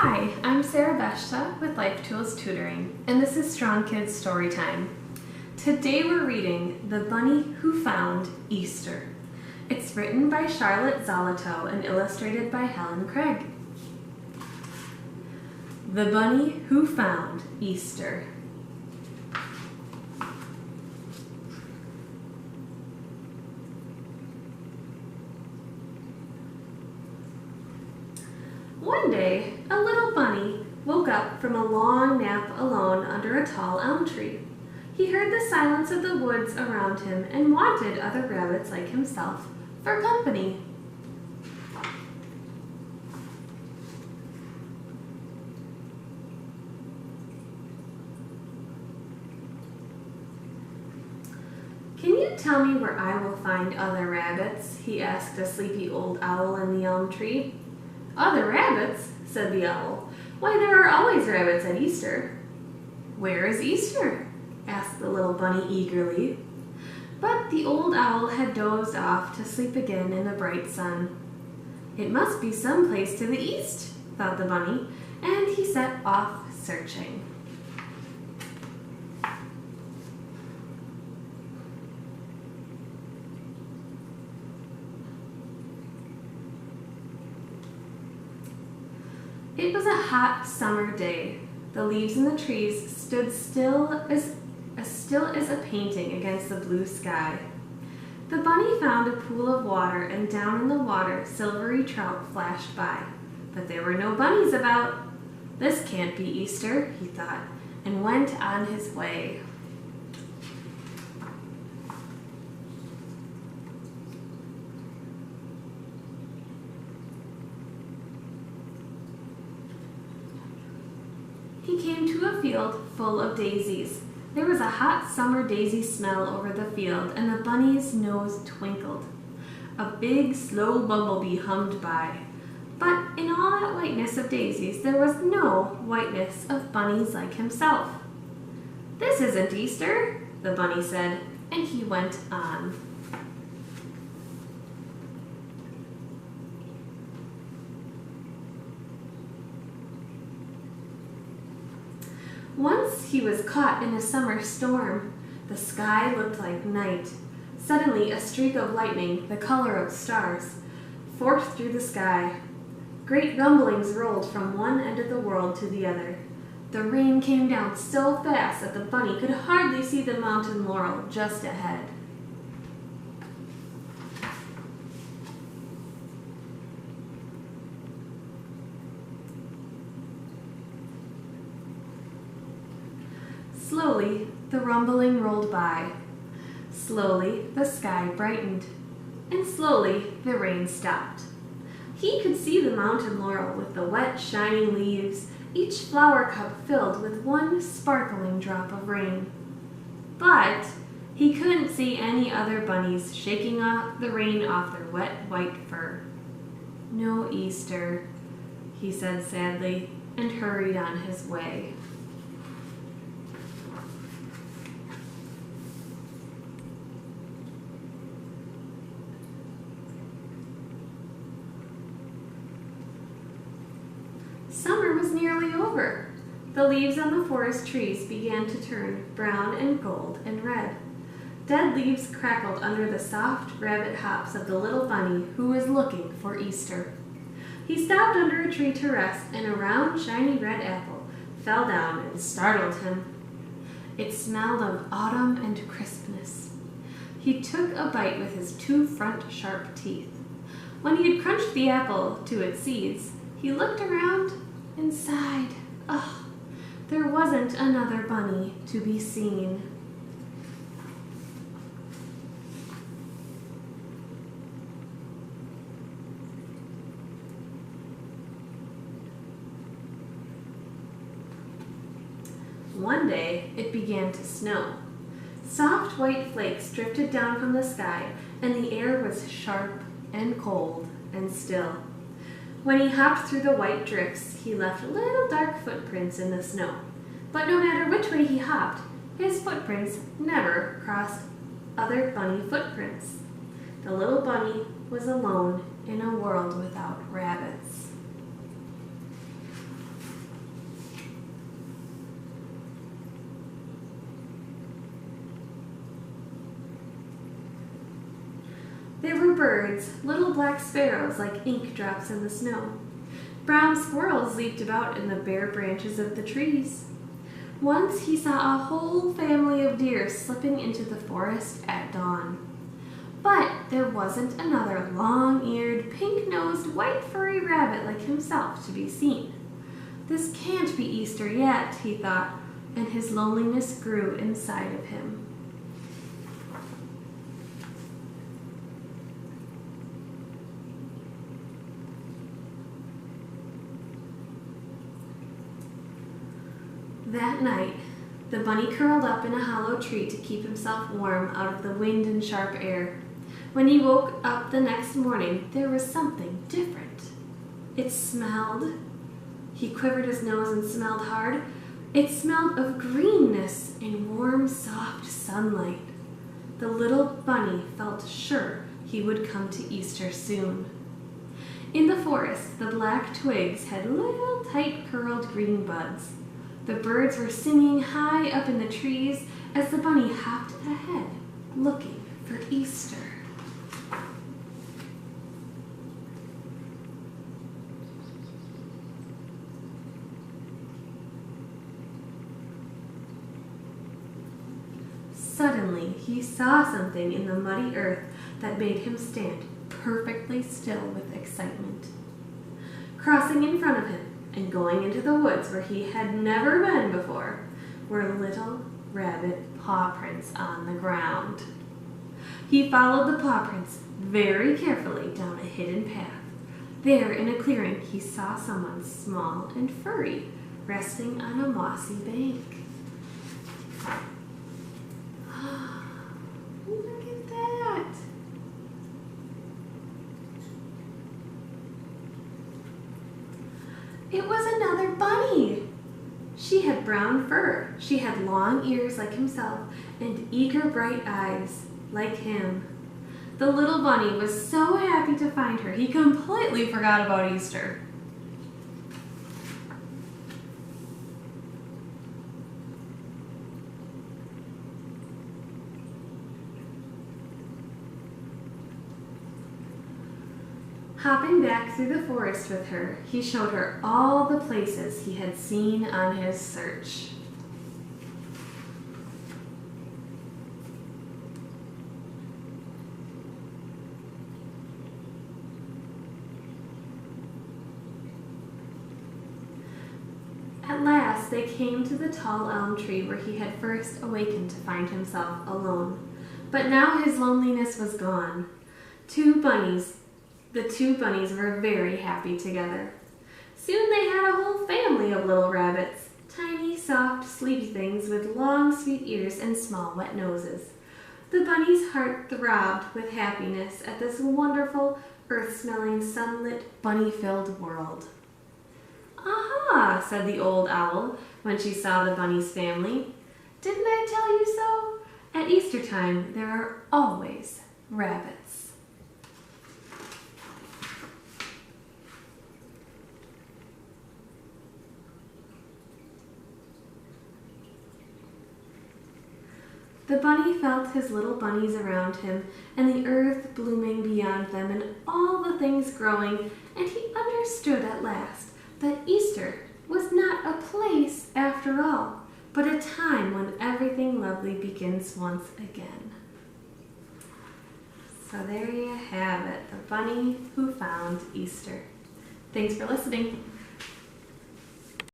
Hi, I'm Sarah Beshta with Life Tools Tutoring, and this is Strong Kids Storytime. Today we're reading The Bunny Who Found Easter. It's written by Charlotte Zolotow and illustrated by Helen Craig. The Bunny Who Found Easter. One day, a little bunny woke up from a long nap alone under a tall elm tree. He heard the silence of the woods around him and wanted other rabbits like himself for company. "Can you tell me where I will find other rabbits?" he asked a sleepy old owl in the elm tree. "Other rabbits?" said the owl. "Why, there are always rabbits at Easter." "Where is Easter?" asked the little bunny eagerly. But the old owl had dozed off to sleep again in the bright sun. "It must be someplace to the east," thought the bunny, and he set off searching. It was a hot summer day. The leaves in the trees stood still as a painting against the blue sky. The bunny found a pool of water, and down in the water silvery trout flashed by. But there were no bunnies about. "This can't be Easter," he thought, and went on his way. He came to a field full of daisies. There was a hot summer daisy smell over the field, and the bunny's nose twinkled. A big, slow bumblebee hummed by. But in all that whiteness of daisies, there was no whiteness of bunnies like himself. "This isn't Easter," the bunny said, and he went on. Once he was caught in a summer storm. The sky looked like night. Suddenly, a streak of lightning, the color of stars, forked through the sky. Great rumblings rolled from one end of the world to the other. The rain came down so fast that the bunny could hardly see the mountain laurel just ahead. Slowly, the rumbling rolled by. Slowly, the sky brightened. And slowly, the rain stopped. He could see the mountain laurel with the wet, shining leaves, each flower cup filled with one sparkling drop of rain. But he couldn't see any other bunnies shaking off the rain off their wet, white fur. "No Easter," he said sadly, and hurried on his way. Summer was nearly over. The leaves on the forest trees began to turn brown and gold and red. Dead leaves crackled under the soft rabbit hops of the little bunny who was looking for Easter. He stopped under a tree to rest, and a round, shiny red apple fell down and startled him. It smelled of autumn and crispness. He took a bite with his two front sharp teeth. When he had crunched the apple to its seeds, he looked around and sighed. Ugh, there wasn't another bunny to be seen. One day, it began to snow. Soft white flakes drifted down from the sky, and the air was sharp and cold and still. When he hopped through the white drifts, he left little dark footprints in the snow. But no matter which way he hopped, his footprints never crossed other bunny footprints. The little bunny was alone in a world without rabbits. birds, little black sparrows like ink drops in the snow. Brown squirrels leaped about in the bare branches of the trees. Once he saw a whole family of deer slipping into the forest at dawn. But there wasn't another long-eared, pink-nosed, white furry rabbit like himself to be seen. This can't be Easter yet, he thought, and his loneliness grew inside of him. That night, the bunny curled up in a hollow tree to keep himself warm out of the wind and sharp air. When he woke up the next morning, there was something different. It smelled. He quivered his nose and smelled hard. It smelled of greenness and warm, soft sunlight. The little bunny felt sure he would come to Easter soon. In the forest, the black twigs had little tight curled green buds. The birds were singing high up in the trees as the bunny hopped ahead, looking for Easter. Suddenly, he saw something in the muddy earth that made him stand perfectly still with excitement. Crossing in front of him and going into the woods where he had never been before were little rabbit paw prints on the ground. He followed the paw prints very carefully down a hidden path. There in a clearing, he saw someone small and furry resting on a mossy bank. Look at that! It was another bunny! She had brown fur, she had long ears like himself, and eager bright eyes like him. The little bunny was so happy to find her, he completely forgot about Easter. Hopping back through the forest with her, he showed her all the places he had seen on his search. At last they came to the tall elm tree where he had first awakened to find himself alone. But now his loneliness was gone. The two bunnies were very happy together. Soon they had a whole family of little rabbits, tiny, soft, sleepy things with long, sweet ears and small, wet noses. The bunny's heart throbbed with happiness at this wonderful, earth-smelling, sunlit, bunny-filled world. "Aha," said the old owl when she saw the bunny's family. "Didn't I tell you so? At Easter time, there are always rabbits." The bunny felt his little bunnies around him, and the earth blooming beyond them, and all the things growing, and he understood at last that Easter was not a place after all, but a time when everything lovely begins once again. So there you have it, the bunny who found Easter. Thanks for listening.